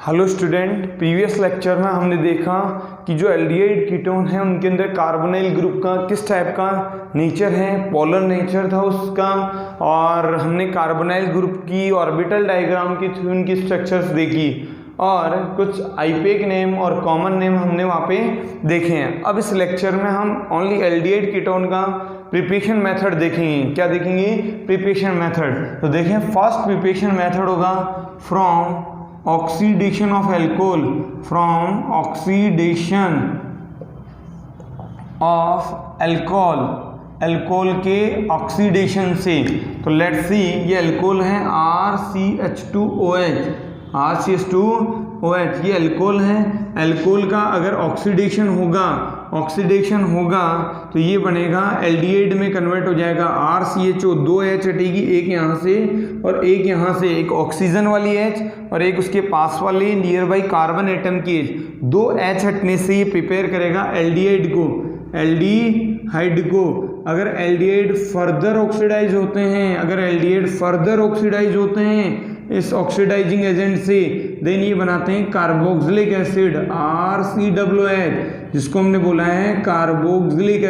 Hello student, previous lecture में हमने देखा कि जो एल्डिहाइड कीटोन है उनके अंदर कार्बोनाइल ग्रुप का किस टाइप का नेचर है, पोलर नेचर था उसका। और हमने कार्बोनाइल ग्रुप की ऑर्बिटल डायग्राम के थ्रू उनकी स्ट्रक्चर्स देखी और कुछ आईपेक नेम और कॉमन नेम हमने वहाँ पे देखे हैं। अब इस लेक्चर में हम ओनली एल्डिहाइड कीटोन का प्रिपरेशन मेथड देखेंगे। क्या देखेंगे? Preparation method. तो देखें, फर्स्ट प्रिपरेशन मेथड होगा from oxidation of alcohol, from oxidation of alcohol, alcohol के ऑक्सीडेशन से। तो लेट्स सी, ये एल्कोहल है RCH2OH, RCH2OH ये एल्कोहल है। एल्कोहल का अगर ऑक्सीडेशन होगा तो ये बनेगा एल्डिहाइड में कन्वर्ट हो जाएगा। RCHO, 2 H हटेगी, एक यहाँ से और एक यहाँ से, एक ऑक्सीजन वाली H और एक उसके पास वाली नियर बाई कार्बन एटम की H। 2 H हटने से ये प्रिपेयर करेगा एल्डिहाइड को। अगर एल्डिहाइड फर्दर ऑक्सीडाइज होते हैं, इस ऑक्सीडाइजिंग एजेंट से, देन ये बनाते हैं कार्बोक्सिलिक एसिड RCOOH, जिसको हमने बोला है कार्बोक्सिलिक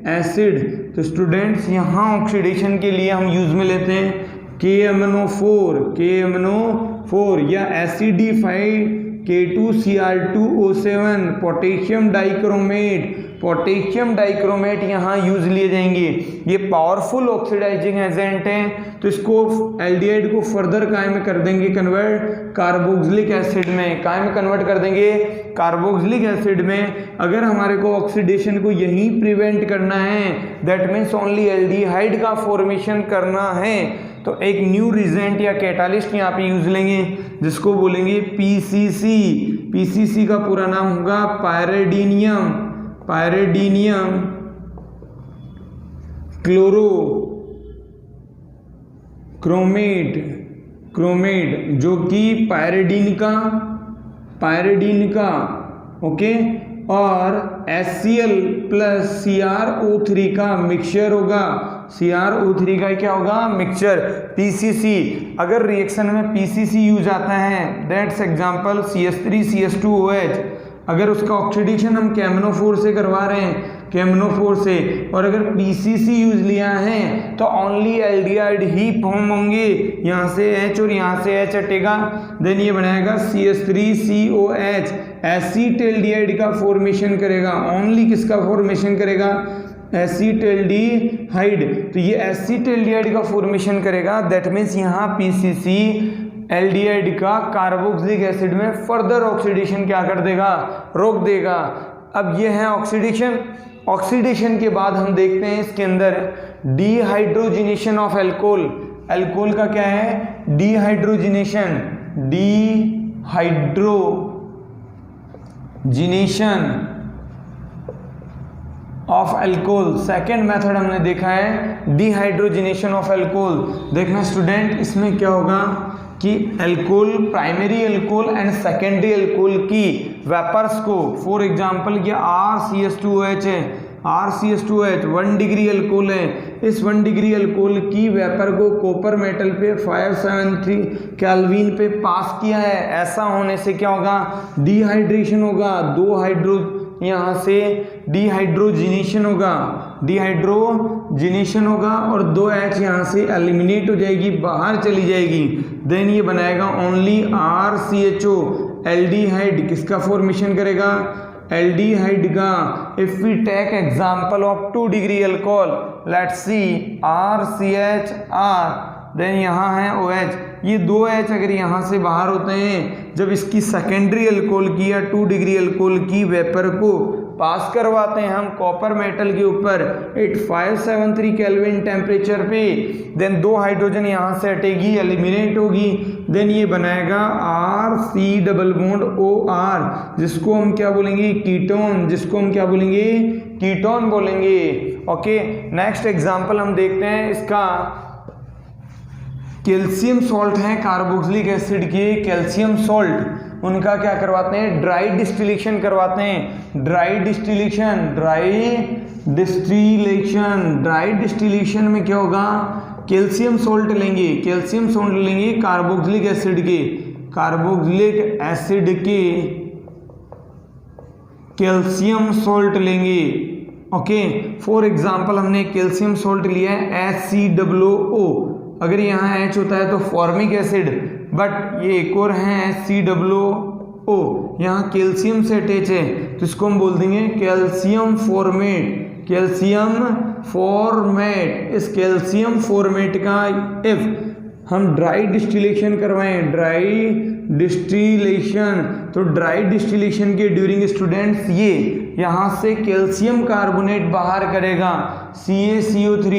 एसिड। तो स्टूडेंट्स, यहाँ ऑक्सीडेशन के लिए हम यूज में लेते हैं KMNO4 या एसिडिफाइड K2Cr2O7 पोटेशियम डाइक्रोमेट यहाँ यूज लिए जाएंगे। ये पावरफुल ऑक्सीडाइजिंग एजेंट हैं, तो इसको एल्डिहाइड को फर्दर काय में कर देंगे कन्वर्ट, कार्बोक्सिलिक एसिड में कन्वर्ट कर देंगे कार्बोक्सिलिक एसिड में। अगर हमारे को ऑक्सीडेशन को यहीं प्रिवेंट करना है, दैट मीन्स ओनली एल्डिहाइड का फॉर्मेशन करना है, तो एक न्यू रिजेंट या कैटालिस्ट यहाँ पे यूज लेंगे, जिसको बोलेंगे PCC का पूरा नाम होगा पायरेडीनियम क्रोमेट, जो कि पायरेडीन का ओके, और HCl प्लस CrO3 का मिक्सचर होगा। CrO3 का क्या होगा? मिक्सचर। PCC, अगर रिएक्शन में PCC यूज आता है, दैट्स एग्जांपल CH3CH2OH। अगर उसका ऑक्सीडेशन हम KMNO4 से करवा रहे हैं, और अगर PCC यूज लिया है तो ओनली एल्डिहाइड ही फॉर्म होंगे। यहाँ से H और यहाँ से H हटेगा, देन ये बनाएगा CH3COH, एसीटल्डिहाइड का फॉर्मेशन करेगा। ओनली किसका फॉर्मेशन करेगा? एसीटल्डिहाइड। तो ये एसीटल्डिहाइड का फॉर्मेशन करेगा, दैट मीन्स यहाँ PCC एल्डिहाइड का कार्बोक्सिलिक एसिड में फर्दर ऑक्सीडेशन क्या कर देगा? रोक देगा। अब ये है ऑक्सीडेशन के बाद हम देखते हैं इसके अंदर डिहाइड्रोजिनेशन ऑफ एल्कोहल का क्या है? Dehydrogenation of alcohol. Second method हमने देखा है डिहाइड्रोजिनेशन ऑफ एल्कोहल। देखना स्टूडेंट, इसमें क्या होगा कि alcohol, primary alcohol and secondary alcohol की वेपर्स को, फॉर एग्जांपल ये RCH2OH है, RCH2OH 1 डिग्री एल्कोहल है। इस 1 डिग्री एल्कोहल की वेपर को कॉपर मेटल पे 573 केल्विन पे पास किया है। ऐसा होने से क्या होगा? डिहाइड्रेशन होगा, 2 हाइड्रो यहाँ से डिहाइड्रोजिनेशन होगा और 2 H यहाँ से एलिमिनेट हो जाएगी, बाहर चली जाएगी। देन ये बनाएगा ओनली RCHO, एल्डिहाइड। किसका फॉर्मेशन करेगा? एल्डिहाइड का। If we take example of 2 degree alcohol, let's see RCHR, then यहाँ है OH। ये 2 H अगर यहाँ से बाहर होते हैं, जब इसकी सेकेंडरी अल्कोहल की या 2 डिग्री अल्कोहल की वेपर को पास करवाते हैं हम कॉपर मेटल के ऊपर 8573 केल्विन टेम्परेचर पे, देन 2 हाइड्रोजन यहाँ से हटेगी, एलिमिनेट होगी। देन ये बनाएगा RC डबल बॉन्ड OR, जिसको हम क्या बोलेंगे? कीटोन बोलेंगे। ओके, नेक्स्ट एग्जांपल हम देखते हैं इसका। कैल्शियम सॉल्ट है कार्बोक्सिलिक एसिड के, कैल्शियम सॉल्ट, उनका क्या करवाते हैं? ड्राई डिस्टिलेशन करवाते हैं। ड्राई डिस्टिलेशन में क्या होगा? कैल्शियम सॉल्ट लेंगे कार्बोक्सिलिक एसिड के, कार्बोक्सिलिक एसिड के कैल्शियम सॉल्ट लेंगे। ओके, फॉर एग्जांपल हमने कैल्शियम सॉल्ट लिया है HCOO। अगर यहाँ H होता है तो फॉर्मिक एसिड, बट ये एक और है HCOO, यहाँ कैल्शियम से अटैच है तो इसको हम बोल देंगे कैल्शियम फॉर्मेट। कैल्शियम फॉर्मेट, इस कैल्शियम फॉर्मेट का इफ हम ड्राई डिस्टिलेशन करवाएं, ड्राई डिस्टिलेशन, तो ड्राई डिस्टिलेशन के ड्यूरिंग स्टूडेंट्स ये यहाँ से कैल्शियम कार्बोनेट बाहर करेगा CaCO3,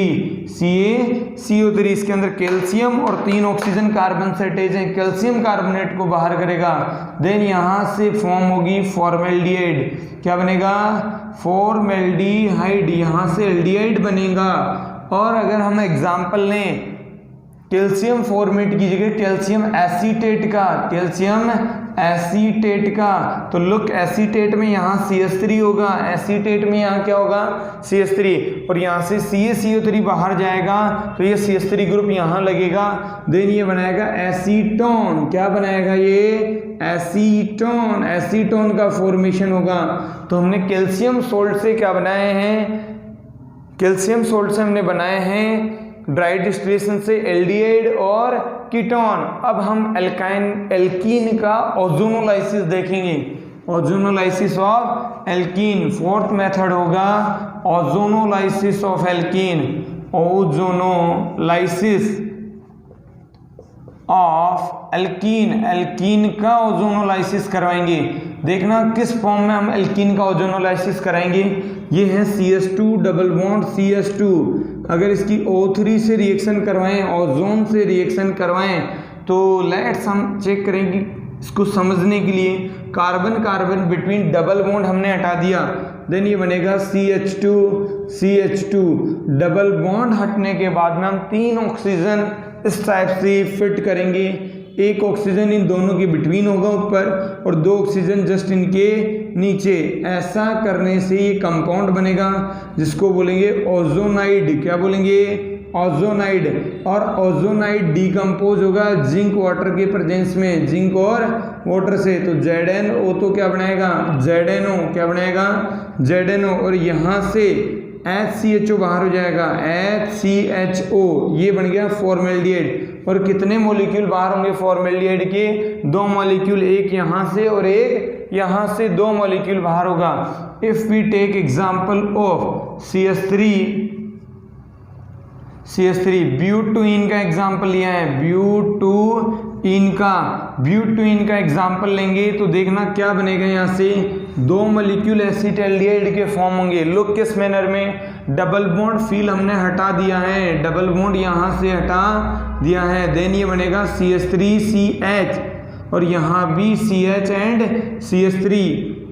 इसके अंदर कैल्शियम और 3 ऑक्सीजन कार्बन से अटैच है, कैल्शियम कार्बोनेट को बाहर करेगा। देन यहाँ से फॉर्म होगी फॉर्मेल्डिहाइड। क्या बनेगा? फॉर्मेल्डिहाइड, यहाँ से एल्डिहाइड बनेगा। और अगर हम एग्जाम्पल लें कैल्शियम फॉर्मेट की जगह कैल्शियम एसीटेट का, कैल्शियम एसीटेट का, तो लुक एसीटेट में यहाँ CH3 होगा, एसीटेट में यहाँ क्या होगा? CH3, और यहाँ से CaCO3 बाहर जाएगा तो ये CH3 ग्रुप यहाँ लगेगा। देन ये बनाएगा एसीटोन। क्या बनाएगा ये? एसीटोन। एसीटोन का फॉर्मेशन होगा। तो हमने कैल्शियम सोल्ट से क्या बनाए हैं? कैल्शियम सोल्ट से हमने बनाए हैं ड्राई डिस्टिलेशन से एल्डिहाइड और कीटोन। अब हम एल्कीन का ओजोनोलाइसिस देखेंगे। Ozonolysis of alkene, fourth method होगा ozonolysis of alkene. Ozonolysis of alkene, alkene का ओजोनोलाइसिस करवाएंगे। देखना किस फॉर्म में हम एल्कीन का ओजोनोलाइसिस कराएंगे। ये है CH2 डबल बॉन्ड CH2। अगर इसकी O3 से रिएक्शन करवाएं, ओजोन से रिएक्शन करवाएं, तो लेट्स हम चेक करेंगे इसको समझने के लिए। Carbon carbon between double bond हमने हटा दिया, देन ये बनेगा CH2 डबल बॉन्ड हटने के बाद में हम 3 ऑक्सीजन इस टाइप से फिट करेंगे। एक ऑक्सीजन इन दोनों के बिटवीन होगा ऊपर और 2 ऑक्सीजन जस्ट इनके नीचे। ऐसा करने से ये कंपाउंड बनेगा जिसको बोलेंगे ओजोनाइड। क्या बोलेंगे? ओजोनाइड। और ओजोनाइड डिकम्पोज होगा जिंक वाटर के प्रेजेंस में, जिंक और वाटर से। तो ZnO तो क्या बनाएगा? ZnO। क्या बनाएगा? ZnO। और यहाँ से HCHO बाहर हो जाएगा, HCHO। ये बन गया फॉर्मेल्डिहाइड। और कितने मॉलिक्यूल बाहर होंगे फॉर्मेल्डिहाइड के? 2 मॉलिक्यूल, एक यहाँ से और एक यहाँ से, 2 मॉलिक्यूल बाहर होगा। If we take example of CH3 butyne का एग्जांपल लिया है, ब्यूटुइन का एग्जांपल लेंगे तो देखना क्या बनेगा। यहाँ से 2 मॉलिक्यूल एसिटाल्डिहाइड के फॉर्म होंगे। लुक किस मैनर में? डबल बॉन्ड फील हमने हटा दिया है, डबल बॉन्ड यहाँ से हटा दिया है। देन ये बनेगा CH3CH और यहाँ भी CH एंड CH3,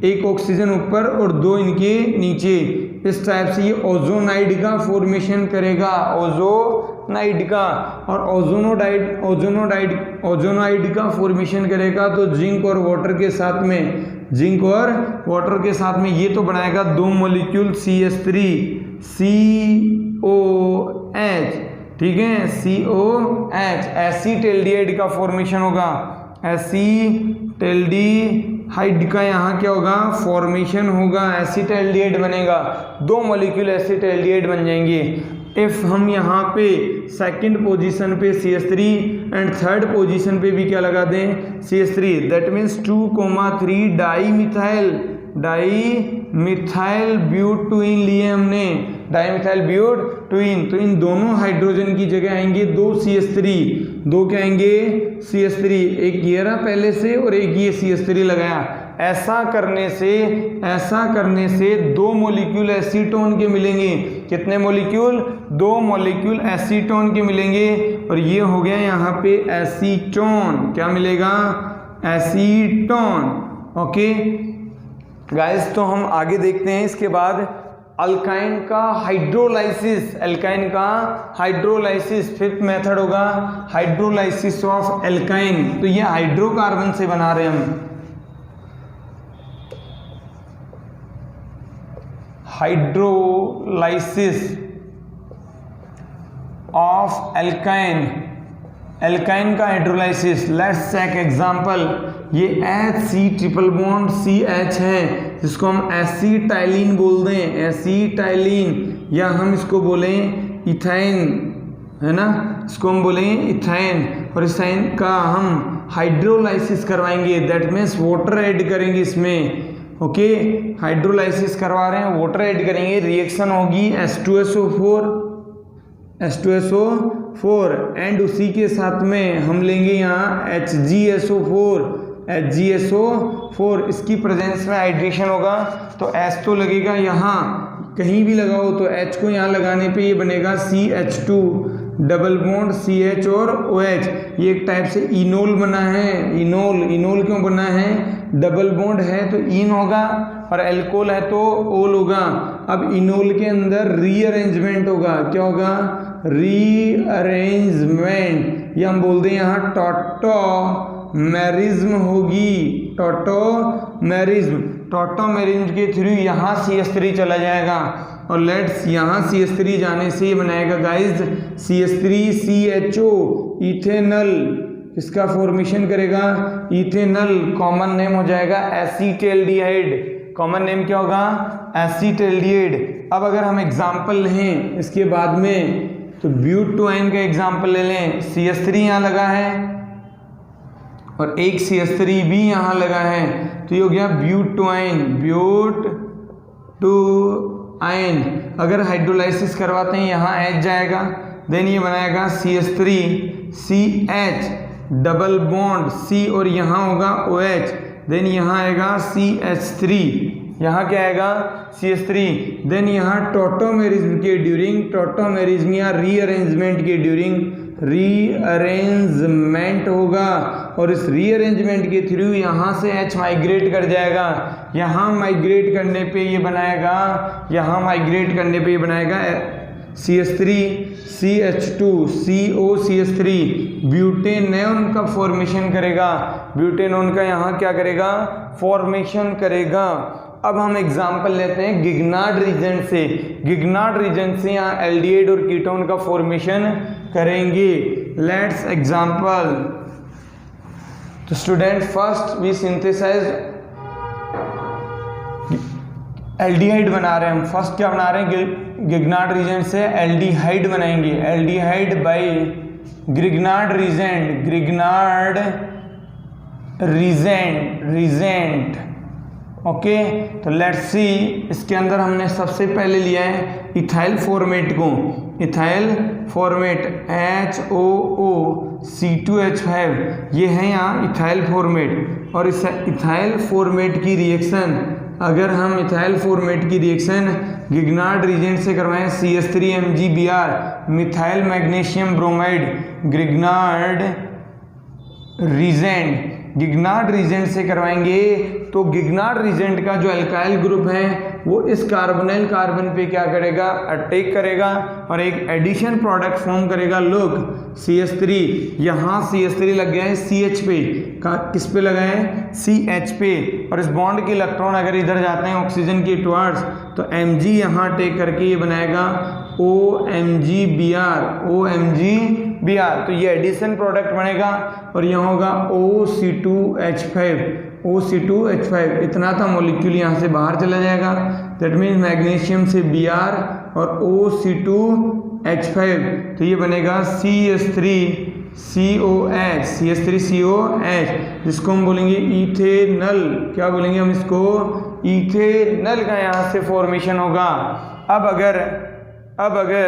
एक ऑक्सीजन ऊपर और 2 इनके नीचे। इस टाइप से ये ओजोनाइड का फॉर्मेशन करेगा, ओजोनाइड का। और ओजोनाइड का फॉर्मेशन करेगा तो जिंक और वाटर के साथ में, ये तो बनाएगा 2 मॉलिक्यूल CH3COH, ठीक है, COH। एसिटाल्डिहाइड का फॉर्मेशन होगा, एसिटाल्डिहाइड का यहाँ क्या होगा? फॉर्मेशन होगा, एसिटाल्डिहाइड बनेगा। 2 मॉलिक्यूल एसिटाल्डिहाइड बन जाएंगे। इफ हम यहाँ पे सेकंड पोजीशन पे CH3 एंड थर्ड पोजीशन पे भी क्या लगा दें? CH3, दैट मीन्स 2,3 डाईमिथाइल ब्यूटुइन लिए हमने, डाईमिथाइल ब्यूटुइन। तो इन दोनों हाइड्रोजन की जगह आएंगे 2 CH3, 2 क्या आएंगे? CH3। एक ये रहा पहले से और एक ये CH3 लगाया। ऐसा करने से 2 मॉलिक्यूल एसीटोन के मिलेंगे। कितने मॉलिक्यूल? 2 मॉलिक्यूल एसीटोन के मिलेंगे। और ये हो गया यहाँ पे एसीटोन। क्या मिलेगा? एसीटोन। ओके गाइस, तो हम आगे देखते हैं। इसके बाद अल्काइन का हाइड्रोलाइसिस, फिफ्थ मेथड होगा हाइड्रोलाइसिस ऑफ एल्काइन। तो ये हाइड्रोकार्बन से बना रहे हैं हम। हाइड्रोलाइसिस ऑफ एल्काइन एल्काइन का हाइड्रोलाइसिस, लेट्स टेक एग्जांपल, ये HC ट्रिपल बॉन्ड CH है जिसको हम एसिटाइलिन बोल दें, एसिटाइलिन, या हम इसको बोलें इथाइन, है ना, इसको हम बोलें इथाइन, और इथाइन का हम हाइड्रोलाइसिस करवाएंगे, दैट मीन्स वाटर ऐड करेंगे इसमें, ओके, हाइड्रोलाइसिस करवा रहे हैं, वाटर ऐड करेंगे, रिएक्शन होगी H2SO4 एंड उसी के साथ में हम लेंगे यहाँ HgSO4, इसकी प्रेजेंस में हाइड्रेशन होगा तो H तो लगेगा यहाँ, कहीं भी लगाओ तो H को यहाँ लगाने पे ये बनेगा CH2 डबल बॉन्ड CH और OH, ये एक टाइप से इनोल बना है, इनोल क्यों बना है, डबल बॉन्ड है तो इन होगा और एल्कोहल है तो ओल होगा। अब इनोल के अंदर रीअरेंजमेंट होगा, क्या होगा, रीअरेंजमेंट, ये हम बोल दें यहाँ टॉटोमेरिज्म होगी, टॉटोमेरिज्म के थ्रू यहाँ CH3 चला जाएगा और लेट्स यहाँ CH3 जाने से ये बनाएगा गाइज CH3CHO इथेनल, इसका फॉर्मेशन करेगा इथेनल, कॉमन नेम हो जाएगा एसीटैल्डिहाइड, कॉमन नेम क्या होगा, एसीटैल्डिहाइड। अब अगर हम एग्जाम्पल लें इसके बाद में तो ब्यूटोआइन का एग्जाम्पल ले लें, CH3 यहाँ लगा है और एक CH3 भी यहाँ लगा है तो ये हो गया ब्यूटोआइन, ब्यूटोआइन। अगर हाइड्रोलाइसिस करवाते हैं यहाँ H जाएगा, देन ये बनाएगा CH3CH डबल बॉन्ड C और यहाँ होगा OH, देन यहाँ आएगा CH3, यहाँ क्या आएगा CH3, देन यहाँ टॉटोमेरिज्म के ड्यूरिंग, टॉटोमेरिज्म या रीअरेंजमेंट के ड्यूरिंग रीअरेंजमेंट होगा और इस रीअरेंजमेंट के थ्रू यहाँ से H माइग्रेट कर जाएगा, यहाँ माइग्रेट करने पे ये बनाएगा, यहाँ माइग्रेट करने पे ये बनाएगा CH3CH2COCH3 ब्यूटेनॉन का फॉर्मेशन करेगा, ब्यूटेनॉन का यहाँ क्या करेगा, फॉर्मेशन करेगा। अब हम एग्जाम्पल लेते हैं गिगनार्ड रीजन से, गिगनार्ड रीजन से यहाँ एल्डिहाइड और कीटोन का फॉर्मेशन करेंगे। लेट्स एग्जाम्पल, तो student first we synthesise aldehyde बना रहे हैं हम, फर्स्ट क्या बना रहे हैं, गिगनार्ड रीजन से एल्डिहाइड बनाएंगे, aldehyde by Grignard reagent, okay. तो लेट्स सी, इसके अंदर हमने सबसे पहले लिया है इथाइल फॉर्मेट को, इथाइल फॉर्मेट HOOC2H5, ये है यहाँ इथाइल फॉर्मेट, और इस इथाइल फॉर्मेट की रिएक्शन, अगर हम इथाइल फॉर्मेट की रिएक्शन गिगनार्ड रीजेंट से करवाएं CH3MgBr methyl magnesium bromide, Grignard reagent से करवाएंगे तो गिगनार्ड रीजेंट का जो अल्काइल ग्रुप है वो इस कार्बोनिल कार्बन पे क्या करेगा, अटैक करेगा और एक एडिशन प्रोडक्ट फॉर्म करेगा, लोग CH3, यहाँ CH3 लग गया है CH पे, किस पे लगा है, CH पे, और इस बॉन्ड के इलेक्ट्रॉन अगर इधर जाते हैं ऑक्सीजन के टुवर्ड्स तो Mg यहाँ टेक करके ये बनाएगा OMgBr, तो ये एडिशन प्रोडक्ट बनेगा और यहाँ होगा OC2H5, इतना था मॉलिक्यूल यहाँ से बाहर चला जाएगा, दैट मीन्स मैग्नीशियम से Br और OC2H5, तो ये बनेगा CH3COH, जिसको हम बोलेंगे इथेनल, क्या बोलेंगे हम इसको, इथेनल का यहाँ से फॉर्मेशन होगा। अब अगर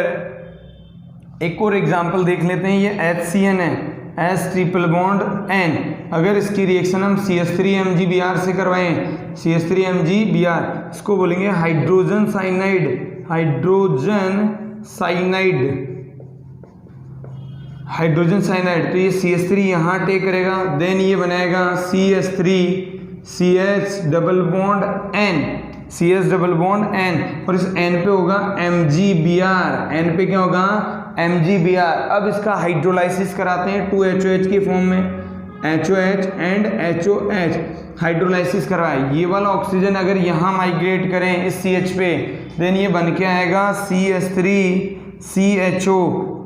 एक और एग्जांपल देख लेते हैं, ये HCN है, H ट्रिपल बॉन्ड N, अगर इसकी रिएक्शन हम CH3MgBr से करवाएं, CH3MgBr, इसको बोलेंगे हाइड्रोजन साइनाइड, तो ये CH3 यहाँ टेक करेगा, देन ये बनाएगा CH3CH डबल बॉन्ड N, और इस N पे होगा MgBr, N पे क्या होगा, MgBr। अब इसका हाइड्रोलाइसिस कराते हैं 2HOH के फॉर्म में, HOH एंड HOH हाइड्रोलाइसिस करवाए, ये वाला ऑक्सीजन अगर यहाँ माइग्रेट करें इस CH पे, देन ये बन के आएगा CH3 CHO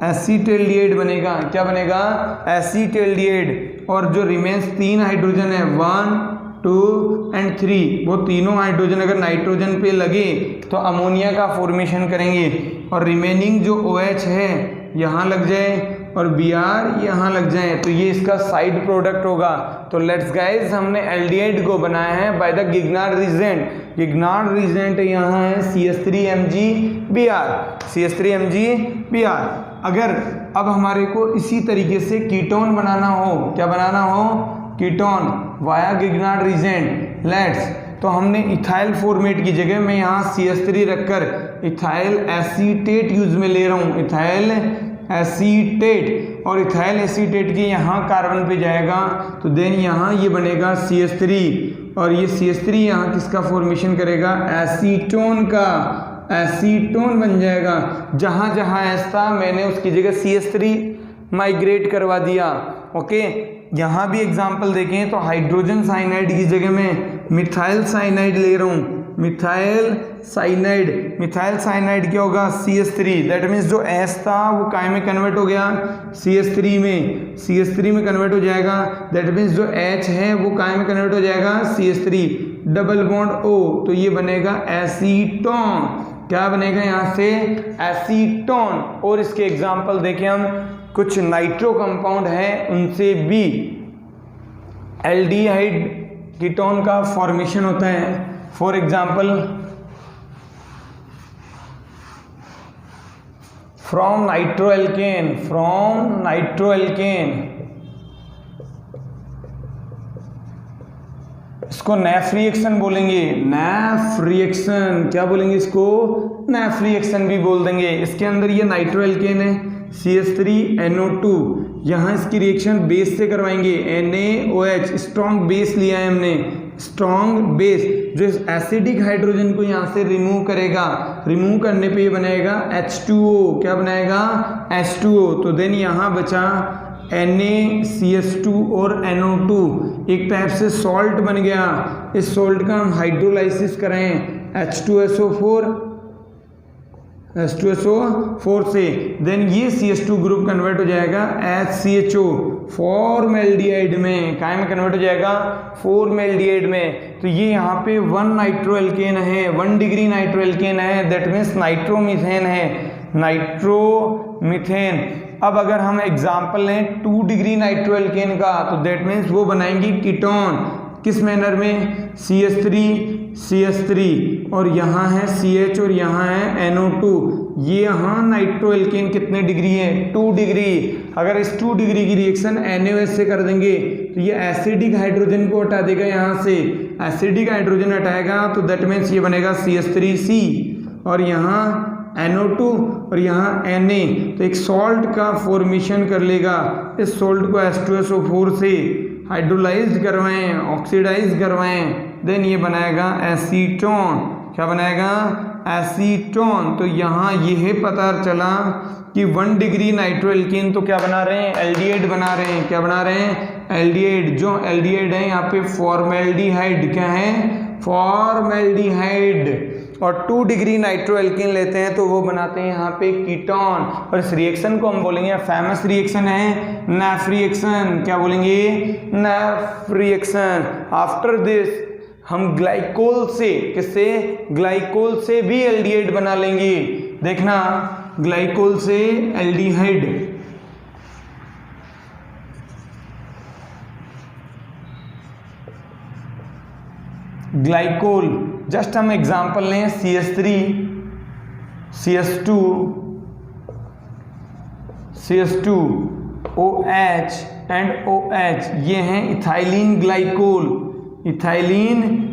एसीटल्डिहाइड बनेगा। क्या बनेगा? एसीटल्डिहाइड। और जो रिमेन्स 3 हाइड्रोजन है 1 2 एंड 3, वो तीनों हाइड्रोजन अगर नाइट्रोजन पे लगे तो अमोनिया का फॉर्मेशन करेंगे और रिमेनिंग जो OH है यहाँ लग जाए और Br यहाँ लग जाए तो ये इसका साइड प्रोडक्ट होगा। तो लेट्स गाइस हमने एल्डिहाइड को बनाया है बाय द गिग्नार्ड रिएजेंट। गिग्नार्ड रिएजेंट यहाँ है CH3MgBr, CH3MgBr। अगर अब हमारे को इसी तरीके से कीटोन बनाना हो, क्या बनाना हो? Ketone via Grignard reagent. Let's, तो हमने इथाइल फॉर्मेट की जगह में यहाँ CH3 रखकर इथाइल एसीटेट यूज में ले रहा हूँ, इथाइल एसीटेट। और इथाइल एसीटेट के यहाँ कार्बन पे जाएगा तो देन यहाँ ये बनेगा CH3 और ये CH3 यहाँ किसका फॉर्मेशन करेगा? एसीटोन का, एसीटोन बन जाएगा। जहाँ जहाँ एस था मैंने उसकी जगह CH3 माइग्रेट करवा दिया। ओके, यहाँ भी एग्जाम्पल देखें तो हाइड्रोजन साइनाइड की जगह में मिथाइल साइनाइड ले रहा हूँ, मिथाइल साइनाइड। मिथाइल साइनाइड क्या होगा? CH3। दैट मीन्स जो S था वो काय में कन्वर्ट हो गया? CH3 में, CH3 में कन्वर्ट हो जाएगा। दैट मीन्स जो H है वो काय में कन्वर्ट हो जाएगा? CH3, डबल बॉन्ड O, तो ये बनेगा एसीटोन। क्या बनेगा यहाँ से? एसीटोन। और इसके एग्जाम्पल देखें हम, कुछ नाइट्रो कंपाउंड है उनसे भी एल्डिहाइड कीटोन का फॉर्मेशन होता है। फॉर एग्जाम्पल फ्रॉम नाइट्रोएल्केन, फ्रॉम नाइट्रोएल्केन, इसको नैफ रिएक्शन बोलेंगे, नैफ रिएक्शन। क्या बोलेंगे इसको? नैफ रिएक्शन भी बोल देंगे। इसके अंदर ये नाइट्रोएल्केन है CH3NO2, यहाँ इसकी रिएक्शन बेस से करवाएंगे NaOH, स्ट्रॉन्ग बेस लिया है हमने, स्ट्रॉन्ग बेस जो इस एसिडिक हाइड्रोजन को यहाँ से रिमूव करेगा। रिमूव करने पे ये बनाएगा H2O। क्या बनाएगा? H2O। तो देन यहाँ बचा NaCH2 और NO2, एक टाइप से सॉल्ट बन गया। इस सॉल्ट का हम हाइड्रोलाइसिस कराएं H2SO4 से, देन ये CH2 ग्रुप कन्वर्ट हो जाएगा HCHO, फॉर्मेल्डिहाइड में। काय में कन्वर्ट हो जाएगा? फॉर्मेल्डिहाइड में। तो ये यहाँ पे 1 नाइट्रोएल्केन है, 1 डिग्री नाइट्रोएल्केन है, दैट मीन्स नाइट्रोमीथेन है, नाइट्रोमीथेन। अब अगर हम एग्जाम्पल लें 2 डिग्री नाइट्रोएल्केन का तो दैट मीन्स वो बनाएंगे कीटोन। किस मैनर में? CH3 और यहाँ है CH और यहाँ है NO2। ये यहाँ नाइट्रोएल्केन कितने डिग्री है? 2 डिग्री। अगर इस 2 डिग्री की रिएक्शन NaOH से कर देंगे तो ये एसिडिक हाइड्रोजन को हटा देगा। यहाँ से एसिडिक हाइड्रोजन हटाएगा तो दैट मीन्स ये बनेगा CH3C और यहाँ NO2 और यहाँ Na, तो एक सॉल्ट का फॉर्मेशन कर लेगा। इस सॉल्ट को H2SO4 से हाइड्रोलाइज्ड करवाएं, ऑक्सीडाइज करवाएं, देन ये बनाएगा एसीटोन। क्या बनाएगा? एसीटोन। तो यहाँ यह पता चला कि 1 डिग्री नाइट्रोएल्केन तो क्या बना रहे हैं? एल्डिहाइड बना रहे हैं। क्या बना रहे हैं? एल्डिहाइड। जो एल्डिहाइड है यहाँ पे फॉर्मेल्डिहाइड। क्या है? फॉर्मेल्डिहाइड। और 2 डिग्री नाइट्रोएल्केन लेते हैं तो वो बनाते हैं यहाँ पे कीटोन। और इस रिएक्शन को हम बोलेंगे, फेमस रिएक्शन है नैफ रिएक्शन। क्या बोलेंगे? नैफ रिएक्शन। आफ्टर दिस हम ग्लाइकोल से, किससे? ग्लाइकोल से भी एल्डिहाइड बना लेंगे। देखना, ग्लाइकोल से एल्डिहाइड। ग्लाइकोल, जस्ट हम एग्जाम्पल लें CH3, CH2, OH and OH, ये हैं इथाइलिन ग्लाइकोल। इथाइलिन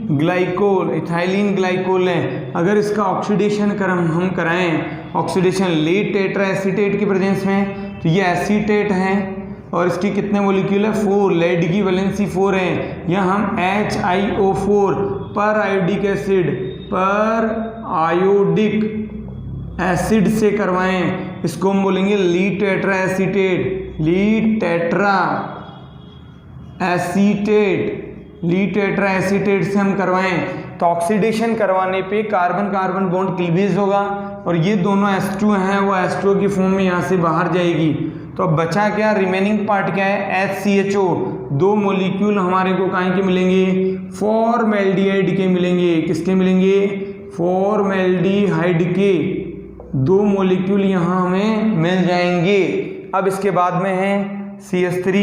ग्लाइकोल है। अगर इसका ऑक्सीडेशन हम कराएं, ऑक्सीडेशन लेड टेट्रा एसीटेट की प्रेजेंस में, तो ये एसीटेट है और इसकी कितने मोलिक्यूल है? 4। लेड की वैलेंसी 4 है। यहाँ हम HiO4 पर आयोडिक एसिड से करवाएं, इसको हम बोलेंगे lead tetra acetate. Lead tetra acetate से हम करवाएं। तो ऑक्सीडेशन करवाने पे कार्बन कार्बन बॉन्ड क्लीवेज होगा और ये दोनों H2 हैं वो H2 की फॉर्म में यहाँ से बाहर जाएगी। तो अब बचा क्या, रिमेनिंग पार्ट क्या है, HCHO। 2 मॉलिक्यूल हमारे को कहाँ के मिलेंगे, फॉर्मेल्डिहाइड के मिलेंगे। किसके मिलेंगे, फॉर्मेल्डिहाइड के 2 मॉलिक्यूल यहाँ हमें मिल जाएंगे। अब इसके बाद में है CH3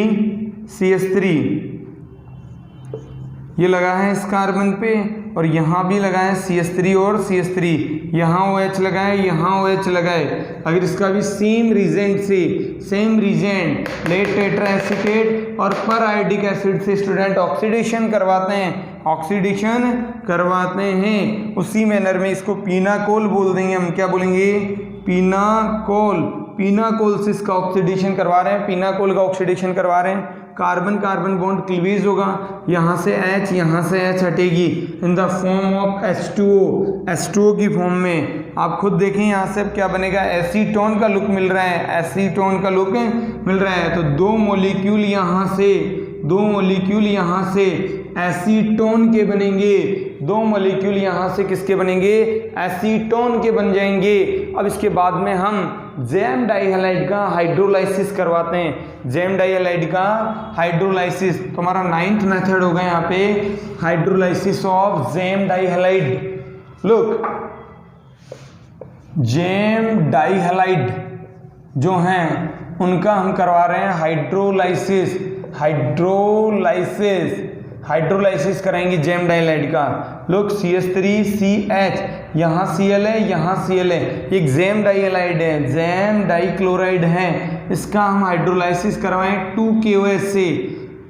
ये लगा है इस कार्बन पे और यहाँ भी लगा है CH3 और CH3, यहाँ OH लगा है, यहाँ OH लगा है। अगर इसका भी सेम रीजेंट से लेट टेट्रा एसीटेट और पर आयोडिक एसिड से स्टूडेंट ऑक्सीडेशन करवाते हैं उसी मैनर में इसको पीनाकोल बोल देंगे। हम क्या बोलेंगे, पीनाकोल से इसका ऑक्सीडेशन करवा रहे हैं, पीनाकोल का ऑक्सीडेशन करवा रहे हैं। कार्बन कार्बन बॉन्ड क्लीवेज होगा, यहाँ से H हटेगी in the form of H2O की फॉर्म में। आप खुद देखें यहाँ से क्या बनेगा, एसीटोन का लुक मिल रहा है, तो 2 मॉलिक्यूल यहाँ से एसीटोन के बनेंगे, 2 मॉलिक्यूल यहाँ से किसके बनेंगे, एसीटोन के बन जाएंगे। अब इसके बाद में हम जैम डाइहैलाइड का हाइड्रोलाइसिस करवाते हैं, जैम डाइहैलाइड का हाइड्रोलाइसिस। तो हमारा 9th मेथड होगा यहाँ पे hydrolysis of gem dihalide. Look, gem dihalide जो हैं उनका हम करवा रहे हैं हाइड्रोलाइसिस कराएंगे जैम डाइहैलाइड का। लोग CH3CH, यहाँ Cl है, यहाँ Cl है, एक जैम डाइहैलाइड है, जैम डाइक्लोराइड है, इसका हम हाइड्रोलाइसिस करवाएं 2KOH से।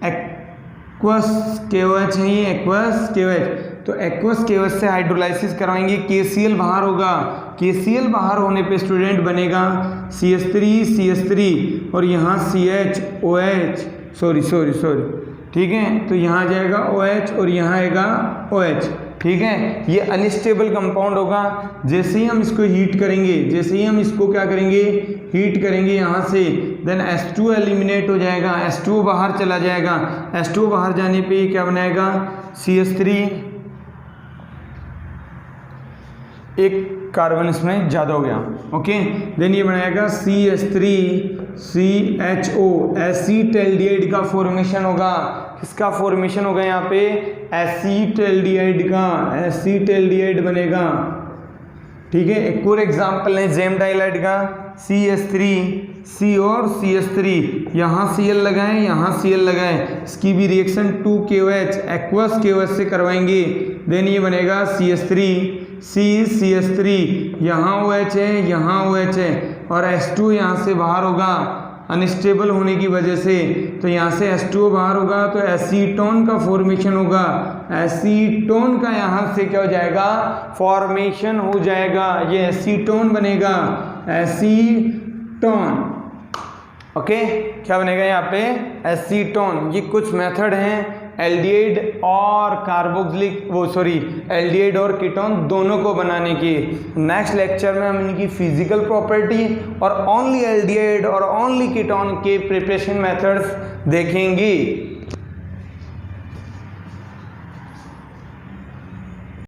एक्वस KOH है ये, एक्वस KOH, तो एक्वस KOH से हाइड्रोलाइसिस करवाएंगे। KCl बाहर होगा, KCl बाहर होने पे स्टूडेंट बनेगा CH3 और यहाँ CHOH, सॉरी, ठीक है। तो यहाँ जाएगा OH और यहाँ आएगा OH, ठीक है। ये अनस्टेबल कंपाउंड होगा। जैसे ही हम इसको हीट करेंगे, हीट करेंगे यहाँ से, देन H2 एलिमिनेट हो जाएगा, H2 बाहर चला जाएगा। H2 बाहर जाने पे ये क्या बनाएगा, CH3, एक कार्बन इसमें ज़्यादा हो गया, ओके। देन ये बनाएगा CH3CHO, एसीटैल्डिहाइड का फॉर्मेशन होगा। किसका फॉर्मेशन होगा यहाँ पे, एसीटैल्डिहाइड बनेगा, ठीक है। एक और एग्जाम्पल है जैम डाइहैलाइड का, CH3C और CH3, यहाँ Cl लगाएं, यहाँ Cl लगाएं, इसकी भी रिएक्शन 2KOH एक्वस KOH से करवाएंगे। देन ये बनेगा CH3, यहाँ OH है, यहाँ OH है और H2 यहाँ से बाहर होगा अनस्टेबल होने की वजह से, तो यहाँ से H2O बाहर होगा तो एसीटोन का फॉर्मेशन होगा। एसीटोन का यहाँ से क्या हो जाएगा, फॉर्मेशन हो जाएगा, ये एसीटोन बनेगा, एसीटोन, ओके। क्या बनेगा यहाँ पे, एसीटोन। ये कुछ मेथड हैं एल्डिहाइड और एल्डिहाइड और कीटोन दोनों को बनाने की। नेक्स्ट लेक्चर में हम इनकी फिजिकल प्रॉपर्टी और ओनली एल्डिहाइड और ओनली कीटोन के प्रिपरेशन मेथड्स देखेंगे।